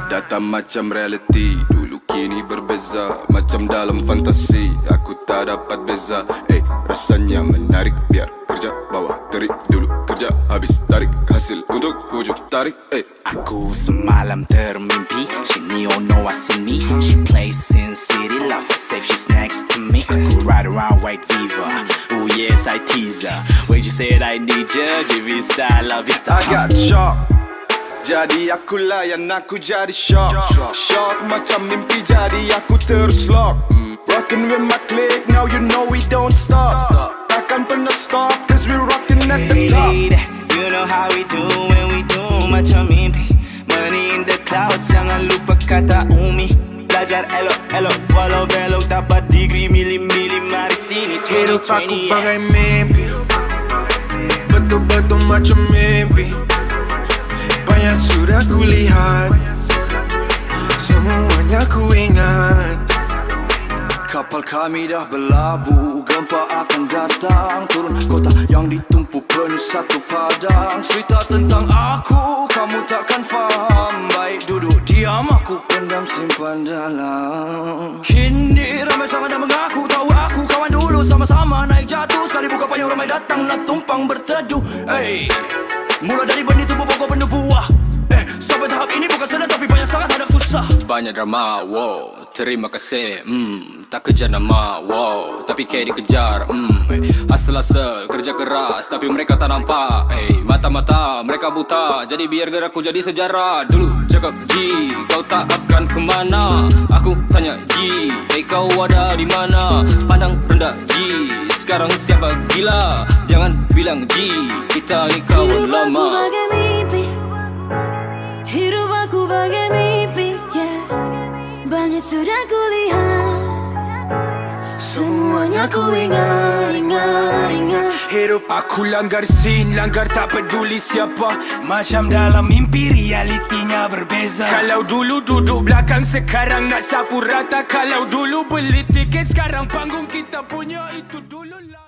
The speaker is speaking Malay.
Datang macam reality, dulu kini berbeza. Macam dalam fantasi, aku tak dapat beza. Rasanya menarik, biar kerja bawah terik dulu, kerja habis tarik hasil untuk hujung tarik. Aku semalam termimpi, she neon know I see me. She plays Sin City, love her safe, she's next to me. Aku ride around white Viva, oh yes I tease her. When you said I need you, GV style, love is I got shock, jadi aku layan, aku jadi shock. Shock macam mimpi, jadi aku terus lock. Rockin' with my clique, now you know we don't stop. Takkan pernah stop, cause we rockin' at the top. You know how we do when we do macam mimpi. Money in the clouds, jangan lupa kata Umi. Belajar elok-elok, walau belok dapat degree mili-mili, mari sini 2020. Hidup aku bagai mimpi, betul-betul macam mimpi. Banyak sudah kulihat, semuanya ku ingat. Kapal kami dah berlabuh, gempa akan datang. Turun kota yang ditumpu penuh satu padang. Cerita tentang aku, kamu takkan faham. Baik duduk diam, aku pendam simpan dalam. Kini ramai sangat dah mengaku tahu aku kawan dulu, sama-sama naik jatuh. Sekali buka payung ramai datang nak tumpang berteduh. Mula dari benih tumbuh pokok penuh buah. Sampai tahap ini bukan senang tapi banyak sangat hadap susah. Banyak drama, wow, terima kasih, tak kejar nama, wow, tapi kayak dikejar, Asal-asal kerja keras, tapi mereka tak nampak, mata-mata mereka buta, jadi biar gerakku jadi sejarah. Dulu cakap G, kau tak akan kemana. Aku tanya G, kau ada di mana? Pandang rendah G, sekarang siapa gila? Jangan bilang G, kita ni kawan lama. Hidup aku bagai mimpi, yeah. Banyak sudah kulihat, semuanya ku ingat. Hidup aku langgar scene, langgar tak peduli siapa. Macam dalam mimpi, realitinya berbeza. Kalau dulu duduk belakang, sekarang nak sapu rata. Kalau dulu beli tiket, sekarang panggung kita punya, itu dulu lah.